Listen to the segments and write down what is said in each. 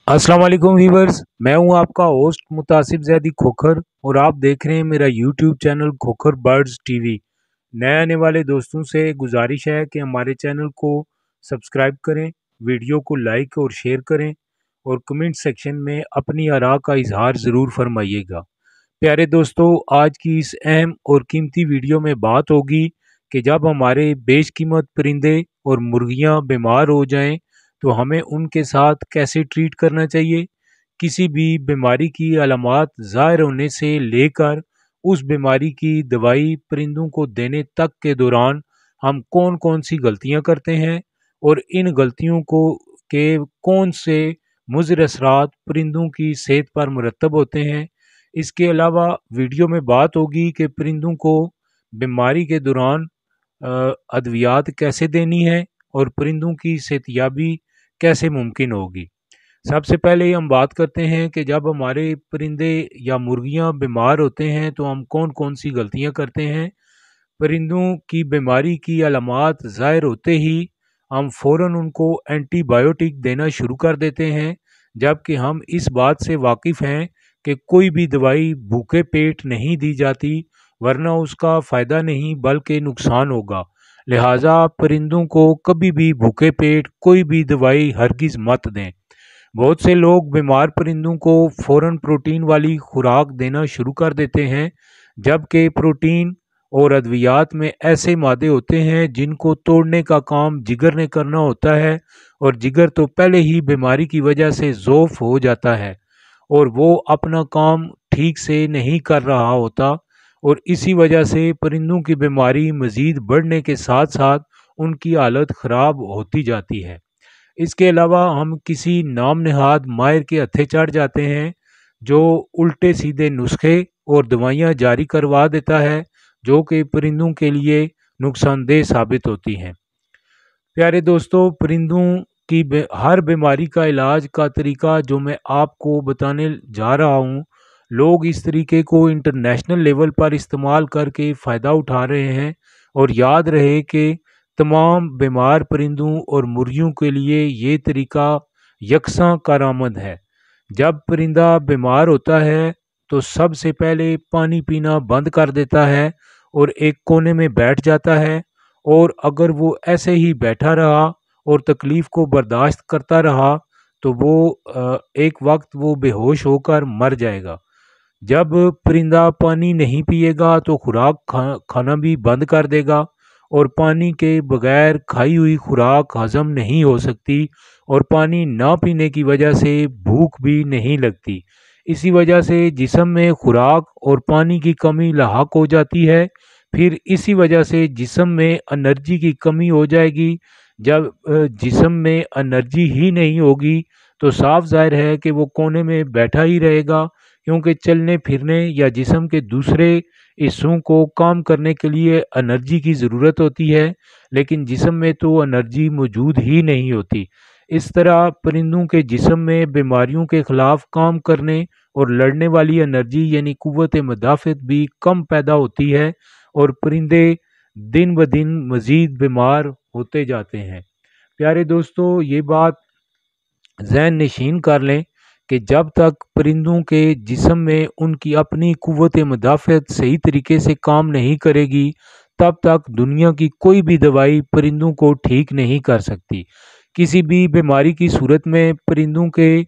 अस्सलाम वालेकुम वीवर्स, मैं हूं आपका होस्ट मुतासिब जैदी खोखर और आप देख रहे हैं मेरा YouTube channel Khokhar birds TV. नए आने वाले दोस्तों से गुजारिश है कि हमारे चैनल को सब्सक्राइब करें, वीडियो को लाइक और शेयर करें और कमेंट सेक्शन में अपनी आरा का इजहार ज़रूर फरमाइएगा। प्यारे दोस्तों, आज की इस अहम और कीमती वीडियो में बात होगी कि जब हमारे बेशकीमत परिंदे और मुर्गियां बीमार हो जाएं तो हमें उनके साथ कैसे ट्रीट करना चाहिए। किसी भी बीमारी की अलामात ज़ाहिर होने से लेकर उस बीमारी की दवाई परिंदों को देने तक के दौरान हम कौन कौन सी गलतियां करते हैं और इन गलतियों को के कौन से मुज़र असरात परिंदों की सेहत पर मुरतब होते हैं। इसके अलावा वीडियो में बात होगी कि परिंदों को बीमारी के दौरान अद्वियात कैसे देनी है और परिंदों की सेहतयाबी कैसे मुमकिन होगी। सबसे पहले हम बात करते हैं कि जब हमारे परिंदे या मुर्गियां बीमार होते हैं तो हम कौन कौन सी गलतियां करते हैं। परिंदों की बीमारी की अलामात ज़ाहिर होते ही हम फ़ौरन उनको एंटीबायोटिक देना शुरू कर देते हैं, जबकि हम इस बात से वाकिफ़ हैं कि कोई भी दवाई भूखे पेट नहीं दी जाती, वरना उसका फ़ायदा नहीं बल्कि नुकसान होगा। लिहाजा परिंदों को कभी भी भूखे पेट कोई भी दवाई हरगिज़ मत दें। बहुत से लोग बीमार परिंदों को फ़ौरन प्रोटीन वाली खुराक देना शुरू कर देते हैं, जबकि प्रोटीन और अद्वियात में ऐसे मादे होते हैं जिनको तोड़ने का काम जिगर ने करना होता है, और जिगर तो पहले ही बीमारी की वजह से ज़ोफ हो जाता है और वो अपना काम ठीक से नहीं कर रहा होता, और इसी वजह से परिंदों की बीमारी मज़ीद बढ़ने के साथ साथ उनकी हालत ख़राब होती जाती है। इसके अलावा हम किसी नाम नहाद माहिर के हत्थे चढ़ जाते हैं जो उल्टे सीधे नुस्खे और दवाइयाँ जारी करवा देता है, जो कि परिंदों के लिए नुकसानदेह साबित होती हैं। प्यारे दोस्तों, परिंदों की हर बीमारी का इलाज का तरीका जो मैं आपको बताने जा रहा हूँ, लोग इस तरीके को इंटरनेशनल लेवल पर इस्तेमाल करके फ़ायदा उठा रहे हैं, और याद रहे कि तमाम बीमार परिंदों और मुर्गियों के लिए ये तरीका यकसां कारआमद है। जब परिंदा बीमार होता है तो सबसे पहले पानी पीना बंद कर देता है और एक कोने में बैठ जाता है, और अगर वो ऐसे ही बैठा रहा और तकलीफ़ को बर्दाश्त करता रहा तो वो एक वक्त वो बेहोश होकर मर जाएगा। जब परिंदा पानी नहीं पिएगा तो खुराक खाना भी बंद कर देगा, और पानी के बगैर खाई हुई खुराक हजम नहीं हो सकती, और पानी ना पीने की वजह से भूख भी नहीं लगती। इसी वजह से जिस्म में खुराक और पानी की कमी लाहक हो जाती है। फिर इसी वजह से जिस्म में एनर्जी की कमी हो जाएगी। जब जिस्म में एनर्जी ही नहीं होगी तो साफ जाहिर है कि वो कोने में बैठा ही रहेगा, क्योंकि चलने फिरने या जिस्म के दूसरे हिस्सों को काम करने के लिए एनर्जी की ज़रूरत होती है, लेकिन जिस्म में तो एनर्जी मौजूद ही नहीं होती। इस तरह परिंदों के जिस्म में बीमारियों के ख़िलाफ़ काम करने और लड़ने वाली एनर्जी यानी क़ुव्वत मुदाफ़त भी कम पैदा होती है, और परिंदे दिन ब दिन मज़ीद बीमार होते जाते हैं। प्यारे दोस्तों, ये बात ज़हन नशीन कर लें कि जब तक परिंदों के जिस्म में उनकी अपनी क़ुव्वत मुदाफ़त सही तरीके से काम नहीं करेगी, तब तक दुनिया की कोई भी दवाई परिंदों को ठीक नहीं कर सकती। किसी भी बीमारी की सूरत में परिंदों के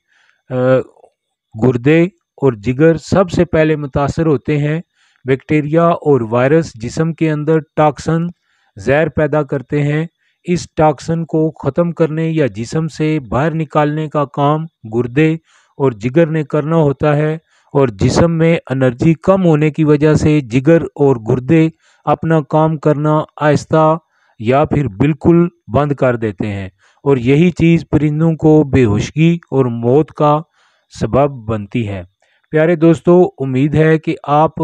गुर्दे और जिगर सबसे पहले मुतासर होते हैं। बैक्टीरिया और वायरस जिस्म के अंदर टॉक्सिन जहर पैदा करते हैं। इस टॉक्सिन को ख़त्म करने या जिस्म से बाहर निकालने का काम गुर्दे और जिगर ने करना होता है, और जिस्म में एनर्जी कम होने की वजह से जिगर और गुर्दे अपना काम करना आहिस्ता या फिर बिल्कुल बंद कर देते हैं, और यही चीज़ परिंदों को बेहोशी और मौत का सबब बनती है। प्यारे दोस्तों, उम्मीद है कि आप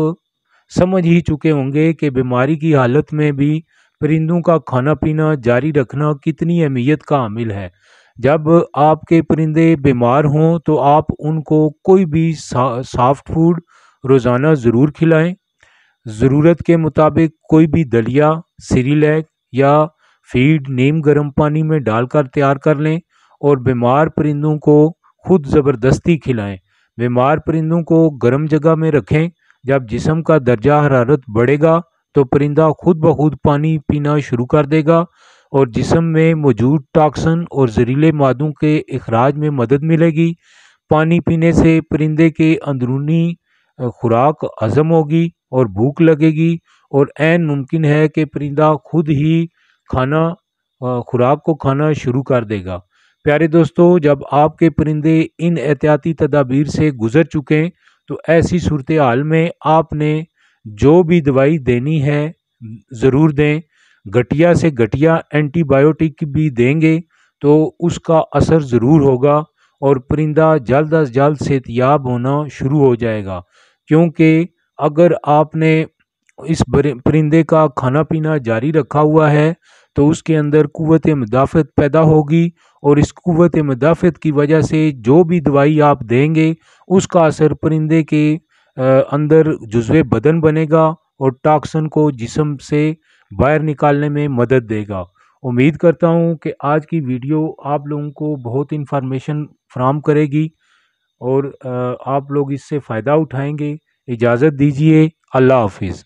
समझ ही चुके होंगे कि बीमारी की हालत में भी परिंदों का खाना पीना जारी रखना कितनी अहमियत का हामिल है। जब आपके परिंदे बीमार हों तो आप उनको कोई भी सॉफ्ट फूड रोज़ाना ज़रूर खिलाएं। ज़रूरत के मुताबिक कोई भी दलिया, सीरियलैक या फीड नीम गर्म पानी में डालकर तैयार कर लें, और बीमार परिंदों को خود زبردستی کھلائیں۔ بیمار پرندوں کو گرم جگہ میں رکھیں۔ جب جسم کا درجہ حرارت بڑھے گا تو پرندہ خود بخود پانی پینا شروع کر دے گا اور جسم میں موجود ٹاکسن اور زہریلے مادوں کے اخراج میں مدد ملے گی۔ پانی پینے سے پرندے کے اندرونی خوراک ہضم ہوگی اور بھوک لگے گی، اور عین ممکن ہے کہ پرندہ خود ہی خوراک کو کھانا شروع کر دے گا۔ پیارے دوستو، جب آپ کے پرندے ان احتیاطی تدابیر سے گزر چکیں تو ایسی صورتحال میں آپ نے جو بھی دوائی دینی ہے ضرور دیں۔ گھٹیا سے گھٹیا اینٹی بائیوٹک بھی دیں گے تو اس کا اثر ضرور ہوگا اور پرندہ جلد از جلد صحتیاب ہونا شروع ہو جائے گا، کیونکہ اگر آپ نے اس پرندے کا کھانا پینا جاری رکھا ہوا ہے تو اس کے اندر قوت مدافعت پیدا ہوگی، اور اس قوت مدافعت کی وجہ سے جو بھی دوائی آپ دیں گے اس کا اثر پرندے کے اندر جزوِ بدن بنے گا اور ٹاکسن کو جسم سے باہر نکالنے میں مدد دے گا۔ امید کرتا ہوں کہ آج کی ویڈیو آپ لوگوں کو بہت انفارمیشن فراہم کرے گی اور آپ لوگ اس سے فائدہ اٹھائیں گے۔ اجازت دیجیے، اللہ حافظ۔